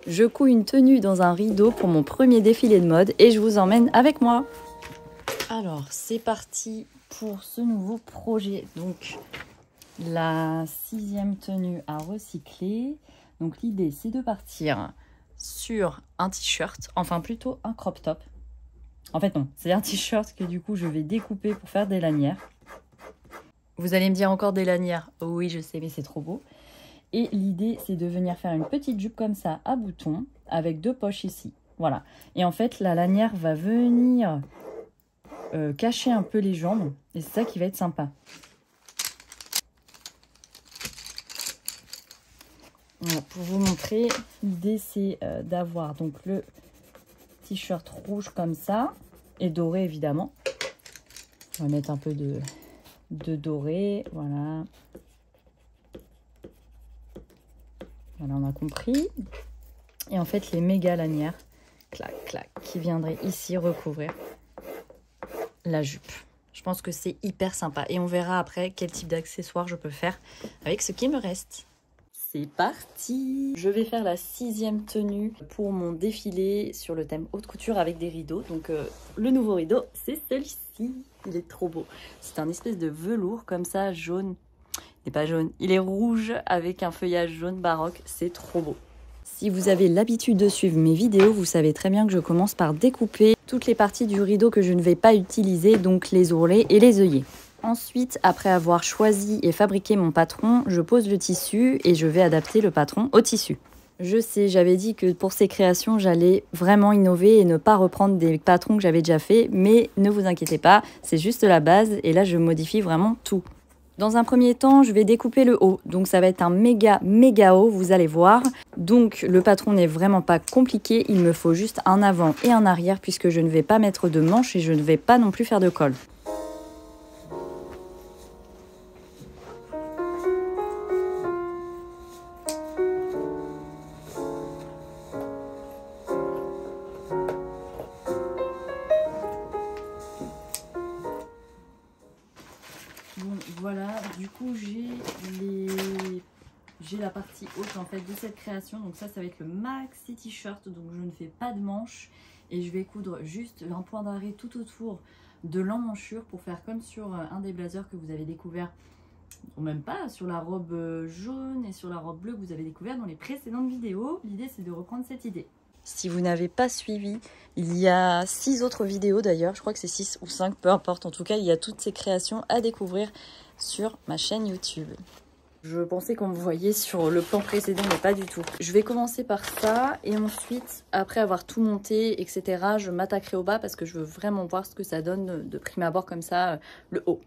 Je couds une tenue dans un rideau pour mon premier défilé de mode et je vous emmène avec moi. Alors, c'est parti pour ce nouveau projet. Donc, la 6e tenue à recycler. Donc, l'idée, c'est de partir sur un t-shirt, enfin plutôt un crop top. En fait, non, c'est un t-shirt que du coup, je vais découper pour faire des lanières. Vous allez me dire encore des lanières. Oui, je sais, mais c'est trop beau. Et l'idée, c'est de venir faire une petite jupe comme ça à boutons avec 2 poches ici. Voilà. Et en fait, la lanière va venir cacher un peu les jambes. Et c'est ça qui va être sympa. Voilà, pour vous montrer, l'idée, c'est d'avoir donc le t-shirt rouge comme ça. Et doré, évidemment. On va mettre un peu de doré. Voilà. Voilà, on a compris. Et en fait, les méga lanières, clac, clac, qui viendraient ici recouvrir la jupe. Je pense que c'est hyper sympa. Et on verra après quel type d'accessoires je peux faire avec ce qui me reste. C'est parti! Je vais faire la 6e tenue pour mon défilé sur le thème haute couture avec des rideaux. Donc, le nouveau rideau, c'est celui-ci. Il est trop beau. C'est un espèce de velours comme ça, jaune. Il n'est pas jaune, il est rouge avec un feuillage jaune baroque, c'est trop beau. Si vous avez l'habitude de suivre mes vidéos, vous savez très bien que je commence par découper toutes les parties du rideau que je ne vais pas utiliser, donc les ourlets et les œillets. Ensuite, après avoir choisi et fabriqué mon patron, je pose le tissu et je vais adapter le patron au tissu. Je sais, j'avais dit que pour ces créations, j'allais vraiment innover et ne pas reprendre des patrons que j'avais déjà fait, mais ne vous inquiétez pas, c'est juste la base et là je modifie vraiment tout. Dans un premier temps, je vais découper le haut. Donc, ça va être un méga haut, vous allez voir. Donc, le patron n'est vraiment pas compliqué. Il me faut juste un avant et un arrière puisque je ne vais pas mettre de manches et je ne vais pas non plus faire de col. Bon, voilà, du coup, j'ai la partie haute en fait de cette création. Donc ça va être le maxi t-shirt. Donc je ne fais pas de manches et je vais coudre juste un point d'arrêt tout autour de l'emmanchure pour faire comme sur un des blazers que vous avez découvert, ou même pas, sur la robe jaune et sur la robe bleue que vous avez découvert dans les précédentes vidéos. L'idée, c'est de reprendre cette idée. Si vous n'avez pas suivi, il y a 6 autres vidéos d'ailleurs, je crois que c'est 6 ou 5, peu importe. En tout cas, il y a toutes ces créations à découvrir sur ma chaîne YouTube. Je pensais qu'on me voyait sur le plan précédent, mais pas du tout. Je vais commencer par ça et ensuite, après avoir tout monté, etc., je m'attaquerai au bas parce que je veux vraiment voir ce que ça donne de prime abord comme ça, le haut.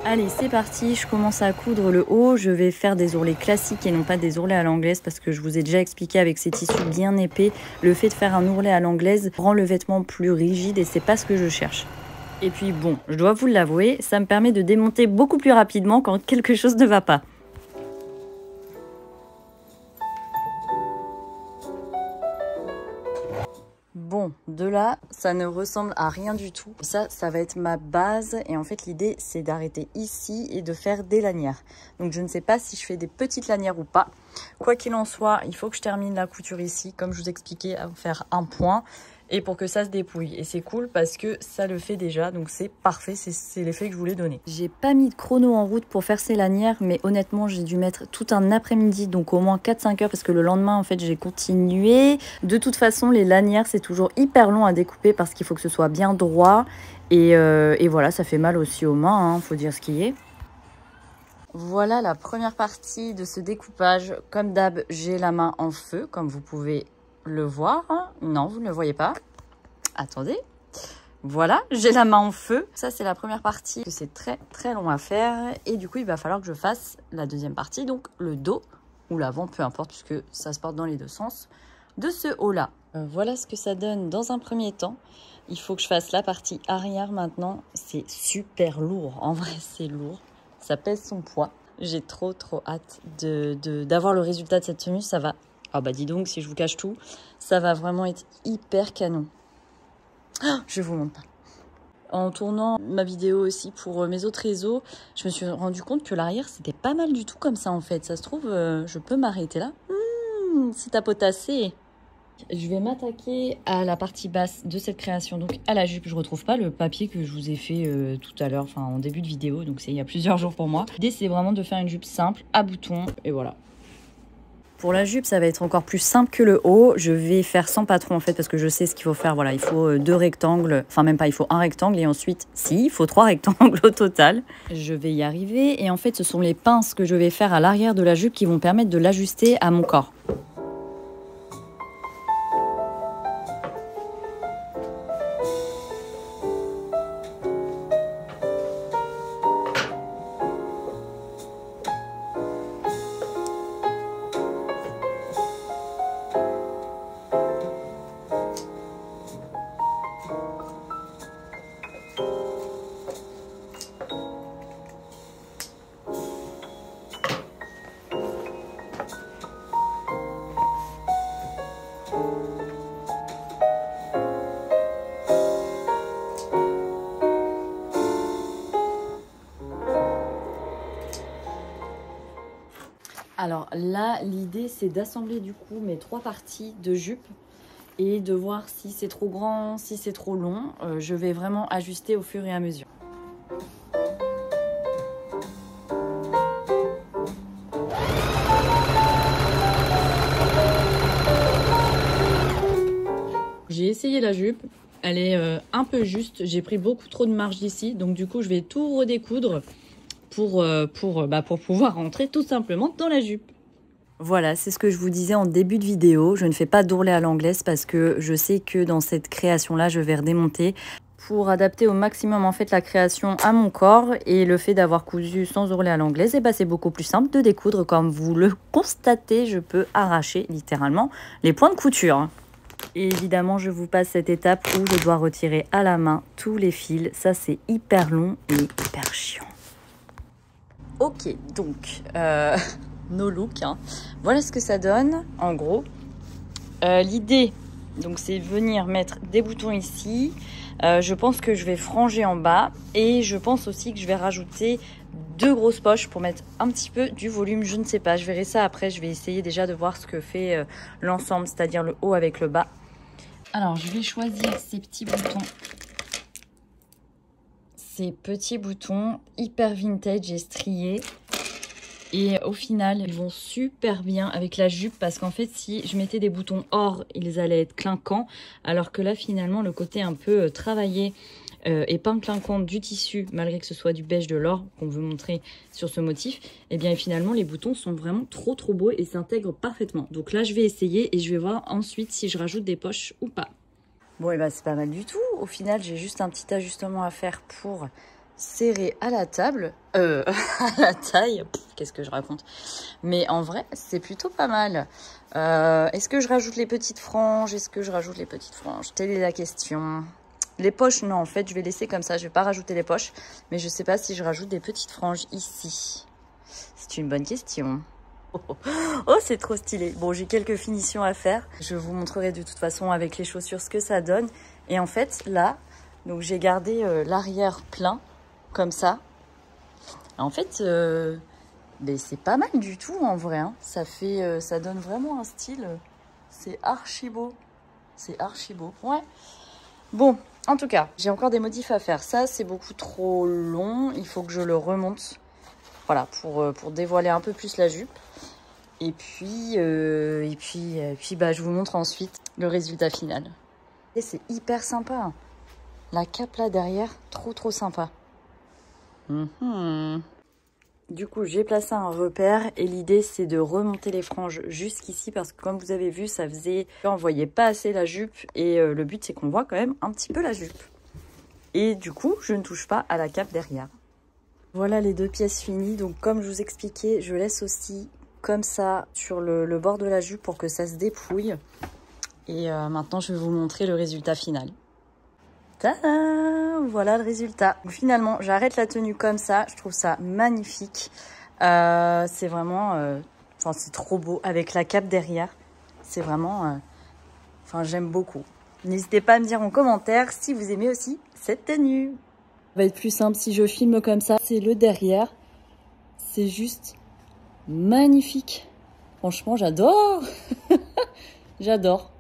Allez, c'est parti, je commence à coudre le haut. Je vais faire des ourlets classiques et non pas des ourlets à l'anglaise parce que je vous ai déjà expliqué avec ces tissus bien épais, le fait de faire un ourlet à l'anglaise rend le vêtement plus rigide et c'est pas ce que je cherche. Et puis bon, je dois vous l'avouer, ça me permet de démonter beaucoup plus rapidement quand quelque chose ne va pas. Bon, de là, ça ne ressemble à rien du tout. Ça va être ma base. Et en fait, l'idée, c'est d'arrêter ici et de faire des lanières. Donc, je ne sais pas si je fais des petites lanières ou pas. Quoi qu'il en soit, il faut que je termine la couture ici. Comme je vous expliquais, à faire un point. Et pour que ça se dépouille. Et c'est cool parce que ça le fait déjà. Donc, c'est parfait. C'est l'effet que je voulais donner. J'ai pas mis de chrono en route pour faire ces lanières. Mais honnêtement, j'ai dû mettre tout un après-midi. Donc, au moins 4-5 heures. Parce que le lendemain, en fait, j'ai continué. De toute façon, les lanières, c'est toujours hyper long à découper parce qu'il faut que ce soit bien droit. Et voilà, ça fait mal aussi aux mains. Faut dire ce qui est. Voilà la première partie de ce découpage. Comme d'hab, j'ai la main en feu, comme vous pouvez le voir. Non, vous ne le voyez pas. Attendez. Voilà, j'ai la main en feu. Ça, c'est la première partie. C'est très long à faire. Et du coup, il va falloir que je fasse la deuxième partie, donc le dos ou l'avant, peu importe, puisque ça se porte dans les deux sens, de ce haut-là. Voilà ce que ça donne dans un premier temps. Il faut que je fasse la partie arrière maintenant. C'est super lourd. En vrai, c'est lourd. Ça pèse son poids. J'ai trop hâte d'avoir le résultat de cette tenue. Ça va... Ah bah dis donc, si je vous cache tout, ça va vraiment être hyper canon. Oh, je vous montre pas. En tournant ma vidéo aussi pour mes autres réseaux, je me suis rendu compte que l'arrière, c'était pas mal du tout comme ça en fait. Ça se trouve, je peux m'arrêter là. C'est à potasser. Je vais m'attaquer à la partie basse de cette création, donc à la jupe. Je retrouve pas le papier que je vous ai fait tout à l'heure, enfin en début de vidéo, donc c'est il y a plusieurs jours pour moi. L'idée, c'est vraiment de faire une jupe simple, à boutons, et voilà. Pour la jupe, ça va être encore plus simple que le haut. Je vais faire sans patron en fait parce que je sais ce qu'il faut faire. Voilà, il faut 2 rectangles, enfin même pas, il faut un rectangle et ensuite, si, il faut 3 rectangles au total. Je vais y arriver et en fait, ce sont les pinces que je vais faire à l'arrière de la jupe qui vont permettre de l'ajuster à mon corps. Alors là, l'idée, c'est d'assembler du coup mes 3 parties de jupe et de voir si c'est trop grand, si c'est trop long. Je vais vraiment ajuster au fur et à mesure. J'ai essayé la jupe, elle est un peu juste. J'ai pris beaucoup trop de marge d'ici, donc du coup, je vais tout redécoudre pour pouvoir rentrer tout simplement dans la jupe. Voilà, c'est ce que je vous disais en début de vidéo. Je ne fais pas d'ourlet à l'anglaise parce que je sais que dans cette création-là, je vais redémonter pour adapter au maximum en fait la création à mon corps. Et le fait d'avoir cousu sans ourlet à l'anglaise, c'est beaucoup plus simple de découdre. Comme vous le constatez, je peux arracher littéralement les points de couture. Et évidemment, je vous passe cette étape où je dois retirer à la main tous les fils. Ça, c'est hyper long et hyper chiant. Ok, donc, no look, hein. Voilà ce que ça donne, en gros. L'idée, donc, c'est venir mettre des boutons ici. Je pense que je vais franger en bas. Et je pense aussi que je vais rajouter 2 grosses poches pour mettre un petit peu du volume. Je ne sais pas, je verrai ça après. Je vais essayer déjà de voir ce que fait l'ensemble, c'est-à-dire le haut avec le bas. Alors, je vais choisir ces petits boutons. Ces petits boutons hyper vintage et striés. Et au final, ils vont super bien avec la jupe parce qu'en fait, si je mettais des boutons or, ils allaient être clinquants. Alors que là, finalement, le côté un peu travaillé et pas clinquant du tissu, malgré que ce soit du beige de l'or qu'on veut montrer sur ce motif, et bien finalement, les boutons sont vraiment trop beaux et s'intègrent parfaitement. Donc là, je vais essayer et je vais voir ensuite si je rajoute des poches ou pas. Bon, et c'est pas mal du tout. Au final, j'ai juste un petit ajustement à faire pour serrer à la table, à la taille. Qu'est-ce que je raconte? Mais en vrai, c'est plutôt pas mal. Est-ce que je rajoute les petites franges? Est-ce que je rajoute les petites franges? Telle est la question. Les poches, non, en fait, je vais laisser comme ça. Je vais pas rajouter les poches. Mais je sais pas si je rajoute des petites franges ici. C'est une bonne question. Oh, c'est trop stylé. Bon, j'ai quelques finitions à faire. Je vous montrerai de toute façon avec les chaussures ce que ça donne. Et en fait, là, donc j'ai gardé l'arrière plein, comme ça. En fait, c'est pas mal du tout en vrai. Hein. Ça donne vraiment un style. C'est archi beau. C'est archi beau. Ouais. Bon, en tout cas, j'ai encore des modifs à faire. Ça, c'est beaucoup trop long. Il faut que je le remonte. Voilà, pour dévoiler un peu plus la jupe. Et puis, je vous montre ensuite le résultat final. Et c'est hyper sympa. La cape là derrière, trop sympa. Du coup, j'ai placé un repère et l'idée, c'est de remonter les franges jusqu'ici parce que comme vous avez vu, ça faisait... On voyait pas assez la jupe et le but, c'est qu'on voit quand même un petit peu la jupe. Et du coup, je ne touche pas à la cape derrière. Voilà les 2 pièces finies. Donc, comme je vous expliquais, je laisse aussi comme ça sur le bord de la jupe pour que ça se dépouille. Et maintenant, je vais vous montrer le résultat final. Tada! Voilà le résultat. Donc, finalement, j'arrête la tenue comme ça. Je trouve ça magnifique. C'est vraiment... c'est trop beau avec la cape derrière. C'est vraiment... j'aime beaucoup. N'hésitez pas à me dire en commentaire si vous aimez aussi cette tenue. Ça va être plus simple si je filme comme ça. C'est le derrière. C'est juste magnifique. Franchement, j'adore. J'adore.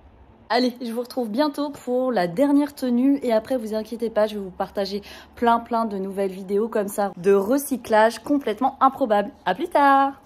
Allez, je vous retrouve bientôt pour la dernière tenue et après, vous inquiétez pas, je vais vous partager plein de nouvelles vidéos comme ça de recyclage complètement improbable. À plus tard!